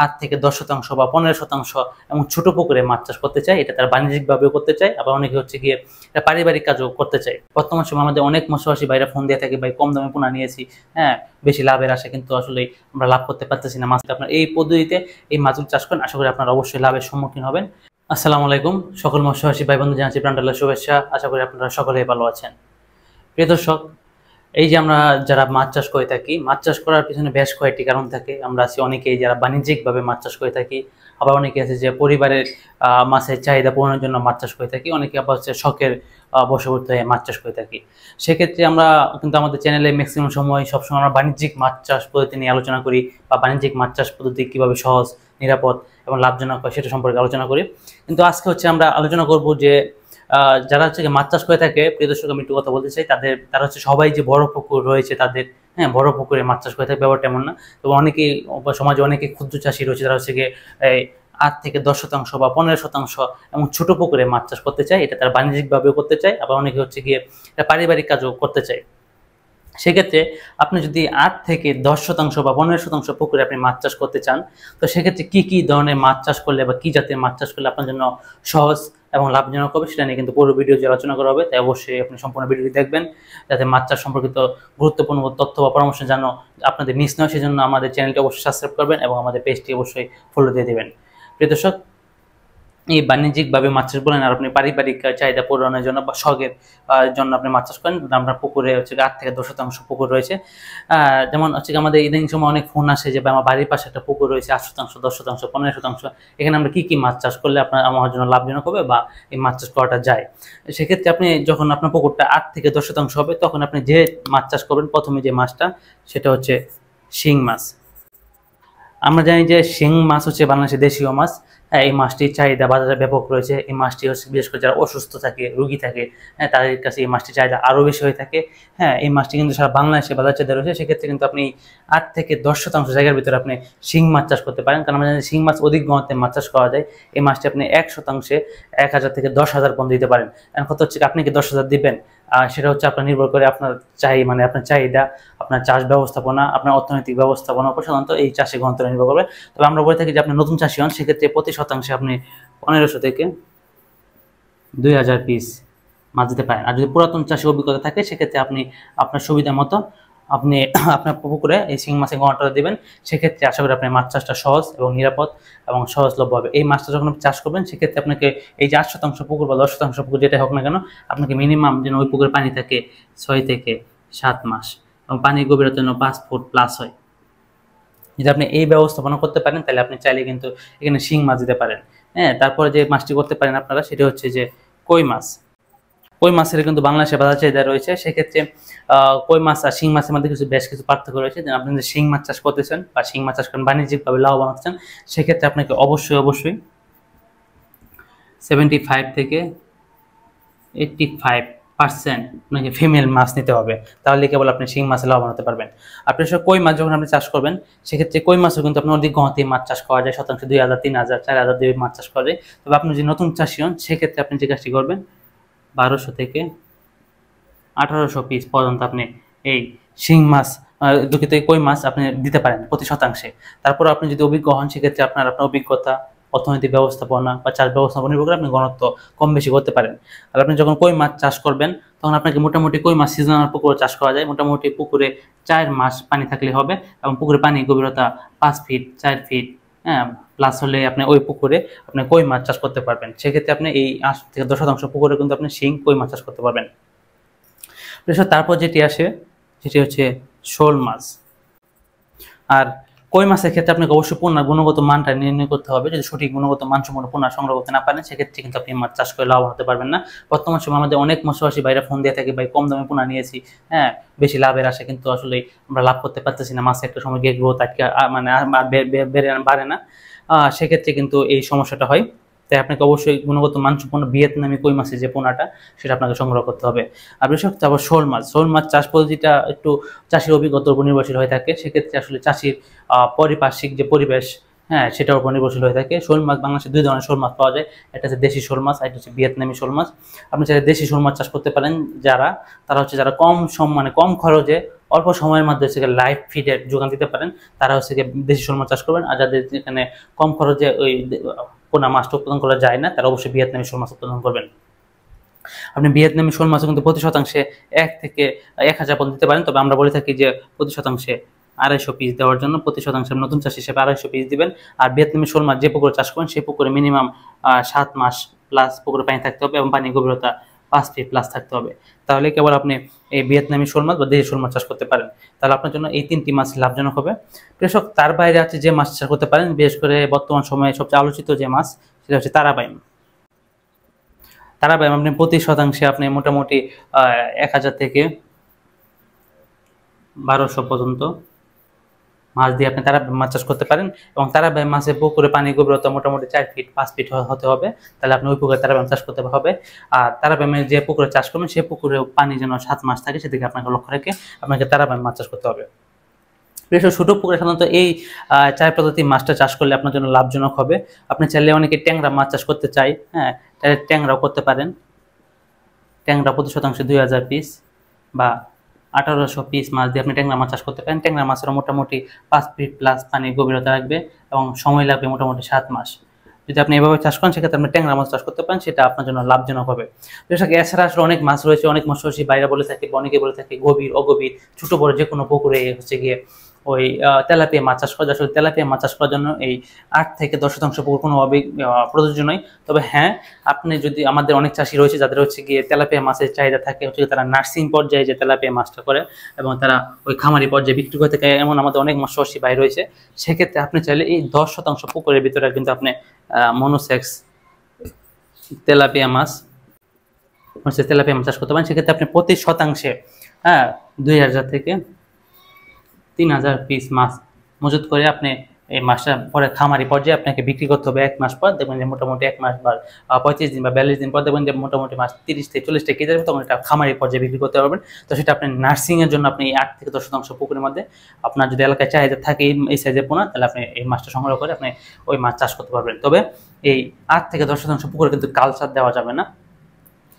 8 থেকে 10% বা 15% এবং ছোট পুকুরে মাছ চাষ করতে চায়, এটা তারা বাণিজ্যিকভাবেও করতে চায়, আবার অনেকে হচ্ছে গিয়ে এটা পারিবারিক কাজও করতে চায়। বর্তমান সময় আমাদের অনেক মৎস্যচাষী ভাইরা ফোন দিয়ে থাকে, ভাই কম দামে পোনা নিয়েছি, হ্যাঁ বেশি লাভের আশা কিন্তু আসলে আমরা লাভ করতে পারতেছি না মাছ। আপনার এই পদ্ধতিতে এই মাছগুলো চাষ করেন, আশা করি আপনারা অবশ্যই লাভের সম্মুখীন হবেন। আসসালামু আলাইকুম, সকল মৎস্যচাষী ভাই বন্ধু জানাচ্ছি প্রাণঢালা শুভেচ্ছা। আশা করি আপনারা সকলেই ভালো আছেন। প্রিয় দর্শক, এই যে আমরা যারা মাছ চাষ করে থাকি, মাছ চাষ করার পিছনে বেশ কয়েকটি কারণ থাকে। আমরা আছি অনেকেই যারা বাণিজ্যিকভাবে মাছ চাষ করে থাকি, আবার অনেকে আছে যে পরিবারের মাছের চাহিদা পূরণের জন্য মাছ চাষ করে থাকি, অনেকে আবার হচ্ছে শখের বশবর্তী হয়ে মাছ চাষ করে থাকি। সেক্ষেত্রে আমরা কিন্তু আমাদের চ্যানেলে ম্যাক্সিমাম সময় সবসময় আমরা বাণিজ্যিক মাছ চাষ পদ্ধতি নিয়ে আলোচনা করি, বা বাণিজ্যিক মাছ চাষ পদ্ধতি কীভাবে সহজ, নিরাপদ এবং লাভজনক হয় সেটা সম্পর্কে আলোচনা করি। কিন্তু আজকে হচ্ছে আমরা আলোচনা করব যে যারা হচ্ছে মাছ চাষ করে থাকে, প্রিয় দর্শক আমি একটু কথা বলতে চাই, তারা হচ্ছে সবাই যে বড় পুকুর রয়েছে তাদের, হ্যাঁ বড় পুকুরে মাছ চাষ করে থাকে ব্যাপারটা এমন না। তো অনেকেই সমাজে অনেকে ক্ষুদ্র চাষি রয়েছে, তারা হচ্ছে গিয়ে 8 থেকে 10% বা 15% এবং ছোট পুকুরে মাছ চাষ করতে চায়, এটা তারা বাণিজ্যিকভাবেও করতে চায়, আবার অনেকে হচ্ছে গিয়ে পারিবারিক কাজও করতে চায়। সেক্ষেত্রে আপনি যদি 8 থেকে 10% বা 15% পুকুরে আপনি মাছ চাষ করতে চান, তো সেক্ষেত্রে কি কি ধরনের মাছ চাষ করলে বা কি জাতের মাছ চাষ করলে আপনার জন্য সহজ এবং লাভজনক হবে সেটা নিয়ে কিন্তু পুরো ভিডিও যে আলোচনা করা হবে, তাই অবশ্যই আপনি সম্পূর্ণ ভিডিওটি দেখবেন, যাতে মাছ চাষ সম্পর্কিত গুরুত্বপূর্ণ তথ্য বা পরামর্শ যেন আপনাদের মিস নয়। সেজন্য আমাদের চ্যানেলটি অবশ্যই সাবস্ক্রাইব করবেন এবং আমাদের পেজটি অবশ্যই ফলো দিয়ে দেবেন। প্রিয় দর্শক, এই বাণিজ্যিকভাবে মাছ চাষ বলেন আর আপনি পারিবারিক চাহিদা পূরণের জন্য বা শখের জন্য আপনি মাছ চাষ করেন, আপনার পুকুরে হচ্ছে 8 থেকে 10% পুকুর রয়েছে। যেমন হচ্ছে আমাদের ইদানিং সময় অনেক ফোন আসে যে আমার বাড়ির পাশে একটা পুকুর রয়েছে 8%, 10%, 15%, এখানে আমরা কি কি মাছ চাষ করলে আমার জন্য লাভজনক হবে বা এই মাছ চাষ করাটা যায়। সেক্ষেত্রে আপনি যখন আপনার পুকুরটা 8 থেকে 10% হবে, তখন আপনি যে মাছ চাষ করবেন প্রথমে যে মাছটা, সেটা হচ্ছে শিং মাছ। আমরা জানি যে শিং মাছ হচ্ছে বাংলাদেশের দেশীয় মাছ। হ্যাঁ, এই মাছটির চাহিদা বাজারে ব্যাপক রয়েছে। এই মাছটি হচ্ছে বিশেষ করে যারা অসুস্থ থাকে, রোগী থাকে, হ্যাঁ তাদের কাছে এই মাছটির চাহিদা আরও বেশি হয়ে থাকে। হ্যাঁ, এই মাছটি কিন্তু সারা বাংলাদেশে বাজার চাহিদা রয়েছে। সেক্ষেত্রে কিন্তু আপনি 8 থেকে 10% জায়গার ভিতরে আপনি শিং মাছ চাষ করতে পারেন, কারণ আমরা জানি শিং মাছ অধিক ঘনত্বে মাছ চাষ করা যায়। এই মাছটি আপনি 1% 1000 থেকে 10,000 পর্যন্ত দিতে পারেন। এখন কথা হচ্ছে আপনি কি 10,000 দিবেন, সেটা হচ্ছে আপনার নির্ভর করে আপনার আপনার চাহিদা, আপনার চাষ ব্যবস্থাপনা, আপনার অর্থনৈতিক ব্যবস্থাপনা উপর সাধারণত এই চাষের ঘনত্ব নির্ভর করবে। তবে আমরা বলে থাকি যে আপনি নতুন চাষি হন, সেক্ষেত্রে প্রতি শতাংশে আপনি 1500 থেকে 2000 পিস মাছ দিতে পারেন। আর যদি পুরাতন চাষের অভিজ্ঞতা থাকে, সেক্ষেত্রে আপনি আপনার সুবিধা মতো আপনি আপনার পুকুরে এই শিং মাছের ঘনত্বটা দেবেন। সেক্ষেত্রে আশা করি আপনার মাছ চাষটা সহজ এবং নিরাপদ এবং সহজলভ্য হবে। এই মাছটা যখন আপনি চাষ করবেন, সেক্ষেত্রে আপনাকে এই যে 8% পুকুর বা 10% পুকুর যেটা হোক না কেন, আপনাকে মিনিমাম যেন ওই পুকুরে পানি থাকে 6 থেকে 7 মাস এবং পানির গভীরতা যেন 5 ফুট প্লাস হয়। যদি আপনি এই ব্যবস্থাপনা করতে পারেন, তাহলে আপনি চাইলে কিন্তু এখানে শিং মাছ দিতে পারেন। হ্যাঁ, তারপরে যে মাছটি করতে পারেন আপনারা, সেটা হচ্ছে যে কই মাছ। কই মাছের কিন্তু বাংলাদেশে বাজার চাহিদা রয়েছে। সেক্ষেত্রে কই মাছ আর শিং মাছের মধ্যে বেশ কিছু পার্থক্য রয়েছে। আপনি যদি শিং মাছ চাষ করতেছেন বা শিং মাছ চাষ করেন বাণিজ্যিকভাবে লাভবান হচ্ছেন, সেক্ষেত্রে আপনাকে অবশ্যই 75 থেকে 85% আপনাকে ফিমেল মাছ নিতে হবে, তাহলে কেবল আপনি শিং মাছে লাভবান হতে পারবেন। আপনি কই মাছ যখন আপনি চাষ করবেন, সেক্ষেত্রে কই মাছও কিন্তু আপনার অধিক ঘনত্বে মাছ চাষ করা যায়, শতাংশে 2000, 3000, 4000 দিয়ে মাছ চাষ করা যায়। তবে আপনি যদি নতুন চাষি হন, সেক্ষেত্রে আপনি যে কাজটি করবেন, 1200 থেকে 1800 পিস পর্যন্ত আপনি এই শিং মাছ দুঃখিত কই মাছ আপনি দিতে পারেন প্রতি শতাংশে। তারপর আপনি যদি অভিজ্ঞ হন, সেক্ষেত্রে আপনার অভিজ্ঞতা, অর্থনৈতিক ব্যবস্থাপনা বা চাষ ব্যবস্থাপনা নির্ভর করে আপনি ঘনত্ব কম বেশি করতে পারেন। আর আপনি যখন কই মাছ চাষ করবেন, তখন আপনাকে মোটামুটি কই মাছ সিজনাল পুকুরে চাষ করা যায়। মোটামুটি পুকুরে 4 মাস পানি থাকলে হবে এবং পুকুরে পানি গভীরতা 5 ফিট 4 ফিট, হ্যাঁ প্লাস হলে আপনি ওই পুকুরে আপনি কই মাছ চাষ করতে পারবেন। সেক্ষেত্রে আপনি এই 8 থেকে 10% পুকুরে কিন্তু আপনি শিং কই মাছ চাষ করতে পারবেন। তারপর যেটি আসে সেটি হচ্ছে শোল মাছ। আর কই মাছের ক্ষেত্রে আপনাকে অবশ্যই পোনার গুণগত মানটা নির্ণয় করতে হবে। যদি সঠিক গুণগত মানসম্পন্ন পোনা সংগ্রহ করতে না পারেন, সেক্ষেত্রে কিন্তু আপনি মাছ চাষ করে লাভবান হতে পারবেন না। বর্তমান সময় আমাদের অনেক মৎস্যচাষী ভাইরা ফোন দিয়ে থাকে, ভাই কম দামে পোনা নিয়েছি, হ্যাঁ বেশি লাভের আশা কিন্তু আসলে আমরা লাভ করতে পারতেছি না, মাছে একটা সময় গিয়ে গ্রোথ আটকে বাড়ে না। সেক্ষেত্রে কিন্তু এই সমস্যাটা হয়। তাই আপনাকে অবশ্যই গুণগত মানসম্পন্ন ভিয়েতনামি কই মাছের যে পোনাটা, সেটা আপনাকে সংগ্রহ করতে হবে। আর বিশেষ তারপর শোল মাছ চাষ পদ্ধতিটা একটু চাষির অভিজ্ঞতার উপর নির্ভরশীল হয়ে থাকে। সেক্ষেত্রে আসলে চাষির পারিপার্শ্বিক যে পরিবেশ, হ্যাঁ, সেটার উপর নির্ভরশীল হয়ে থাকে। শোল মাছ বাংলাদেশে 2 ধরনের শোল মাছ পাওয়া যায়, একটা হচ্ছে দেশি শোল মাছ, একটা হচ্ছে ভিয়েতনামি শোল মাছ। আপনি চাইলে দেশি শোল মাছ চাষ করতে পারেন, যারা কম খরচে অল্প সময়ের মধ্যে হচ্ছে লাইভ ফিডের যোগান দিতে পারেন, তারা হচ্ছে দেশি শোল মাছ চাষ করবেন। আর যাদের যেখানে কম খরচে ওই পোনা মাছটা উৎপাদন করা যায় না, তারা অবশ্যই ভিয়েতনামি শোল মাছ উৎপাদন করবেন। আপনি ভিয়েতনামি শোল মাছও কিন্তু প্রতি শতাংশে 1 থেকে 1000 পর্যন্ত দিতে পারেন, তবে আমরা বলে থাকি যে প্রতি শতাংশে 250 পিস দেওয়ার জন্য প্রতি শতাংশে নতুন চাষ হিসেবে 250 পিস দিবেন। আর ভিয়েতনামি শোল মাছ যে পুকুরে চাষ করেন সেই পুকুরে মিনিমাম 7 মাস প্লাস পুকুরে পানি থাকতে হবে এবং পানির গভীরতা 5 ফিট প্লাস থাকতে হবে। তাহলে কেবল আপনি এই ভিয়েতনামি শোল মাছ বা দেশি শোল মাছ চাষ করতে পারেন। তাহলে আপনার জন্য এই 3টি মাছ লাভজনক হবে। কৃষক তার বাইরে আছে যে মাছ চাষ করতে পারেন, বিশেষ করে বর্তমান সময়ে সবচেয়ে আলোচিত যে মাছ সেটা হচ্ছে তারাবাইম। আপনি প্রতি শতাংশে আপনি মোটামুটি 1000 থেকে 1200 পর্যন্ত মাছ দিয়ে আপনি মাছ চাষ করতে পারেন। এবং তারাবাইম মাছের পুকুরে পানি গভীরতা মোটামুটি 4 ফিট 5 ফিট হতে হবে, তাহলে আপনি ওই পুকুরে তারাবাইম চাষ করতে হবে। আর তারাবাইমের যে পুকুরে চাষ করবেন সেই পুকুরে পানি যেন 7 মাস থাকে সেদিকে আপনাকে লক্ষ্য রেখে আপনাকে তারাবাইম মাছ চাষ করতে হবে। বিশেষ ছোট পুকুরে সাধারণত এই 4 প্রজাতির মাছটা চাষ করলে আপনার জন্য লাভজনক হবে। আপনি চাইলে অনেকে ট্যাংরা মাছ চাষ করতে চাই, হ্যাঁ, তাহলে ট্যাংরাও করতে পারেন। ট্যাংরা প্রতি শতাংশে 2000 পিস বা 1800 পিস মাছ দিয়ে আপনি ট্যাংরা মাছ চাষ করতে পারেন। ট্যাংরা মাছের মোটামুটি 5 ফিট প্লাস পানির গভীরতা রাখবে এবং সময় লাগবে মোটামুটি 7 মাস। যদি আপনি এভাবে চাষ করেন সেক্ষেত্রে আপনি ট্যাংরা মাছ চাষ করতে পারেন, সেটা আপনার জন্য লাভজনক হবে। এছাড়া আসলে অনেক মাছ রয়েছে, অনেক মৎস্যজীবী বাইরে বলে থাকে, অনেকে বলে থাকে গভীর অগভীর ছোট বড় যে কোনো পুকুরে হচ্ছে গিয়ে ওই তেলাপিয়া মাছ চাষ করা। আসলে তেলাপিয়া মাছ চাষ করার জন্য এই 8 থেকে 10 শতাংশ পুকুর কোনোভাবেই প্রযোজ্য নয়। তবে হ্যাঁ, আপনি যদি আমাদের অনেক চাষি রয়েছে যাদের হচ্ছে গিয়ে তেলাপিয়া মাছের চাহিদা থাকে, হচ্ছে তারা নার্সিং পর্যায়ে যে তেলাপিয়া মাছটা করে এবং তারা ওই খামারি পর্যায়ে বিক্রি করে থাকে, এমন আমাদের অনেক মৎস্যজীবী ভাই রয়েছে। সেক্ষেত্রে আপনি চাইলে এই 10 শতাংশ পুকুরের ভিতরে কিন্তু আপনি মনোসেক্স তেলাপিয়া মাছ চাষ করতে পারেন। সেক্ষেত্রে আপনি প্রতি শতাংশে 2000 থেকে 3000 পিস মাছ মজুত করে আপনি এই মাছটা পরে খামারি পর্যায়ে আপনাকে বিক্রি করতে হবে। 1 মাস পর দেখবেন যে মোটামুটি 1 মাস বা 35 দিন বা 42 দিন পর দেখবেন যে মোটামুটি মাছ 30 থেকে 40 টাকা কেজি, তখন এটা খামারি পর্যায়ে বিক্রি করতে পারবেন। তো সেটা আপনি নার্সিংয়ের জন্য আপনি 8 থেকে 10 শতাংশ পুকুরের মধ্যে আপনার যদি এলাকায় চাহিদা থাকে এই সাইজের পোনা, তাহলে আপনি এই মাছটা সংগ্রহ করে আপনি ওই মাছ চাষ করতে পারবেন। তবে এই 8 থেকে 10 শতাংশ পুকুরে কিন্তু কালচার দেওয়া যাবে না।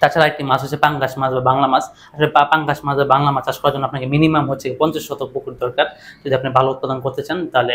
তাছাড়া একটি মাছ হচ্ছে পাঙ্গাস মাছ বা বাংলা মাছ। আসলে পাঙ্গাস মাছ বা বাংলা মাছ চাষ করার জন্য আপনাকে মিনিমাম হচ্ছে 50 শতক পুকুর দরকার। যদি আপনি ভালো উৎপাদন করতে চান তাহলে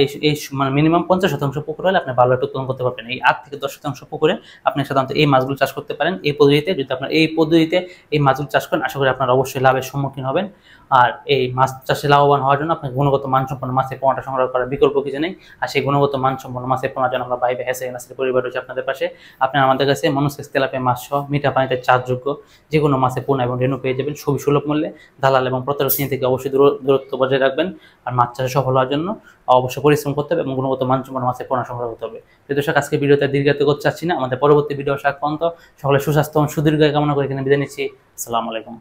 এই মানে মিনিমাম 50 শতাংশ পুকুর হলে আপনি ভালো একটা উৎপাদন করতে পারবেন। এই 8 থেকে 10 শতাংশ পুকুরে আপনি সাধারণত এই মাছগুলো চাষ করতে পারেন এই পদ্ধতিতে। যদি আপনার এই পদ্ধতিতে এই মাছগুলো চাষ করেন, আশা করি আপনারা অবশ্যই লাভের সম্মুখীন হবেন। আর এই মাছ চাষে লাভবান হওয়ার জন্য আপনাকে গুণগত মানসম্পন্ন মাছের পোনাটা সংগ্রহ করার বিকল্প কিছু নেই। আর সেই গুণগত মানসম্পন্ন মাছের পোনার জন্য আমরা বাইবে হেসে নাসের পরিবার রয়েছে আপনাদের পাশে। আপনারা আমাদের কাছে মনোসেক্স তেলাপিয়া মাছ সহ মিঠা পানিতে চাষযোগ্য যে কোনো মাছের পোনা এবং রেণু পেয়ে যাবেন খুবই সুলভ মূল্যে। দালাল এবং প্রতারক শ্রেণী থেকে অবশ্যই দূরত্ব বজায় রাখবেন। আর মাছ চাষে সফল হওয়ার জন্য অবশ্যই পরিশ্রম করতে হবে এবং গুণগত মানসম্পন্ন মাছের পোনা সংগ্রহ করতে হবে। দর্শক, আজকে ভিডিওতে দীর্ঘায়িত করতে চাচ্ছি না। আমাদের পরবর্তী ভিডিও আসা পর্যন্ত সকলের সুস্বাস্থ্য এবং সুদীর্ঘ কামনা করে এখানে বিদায় নিচ্ছি। আসসালামু আলাইকুম।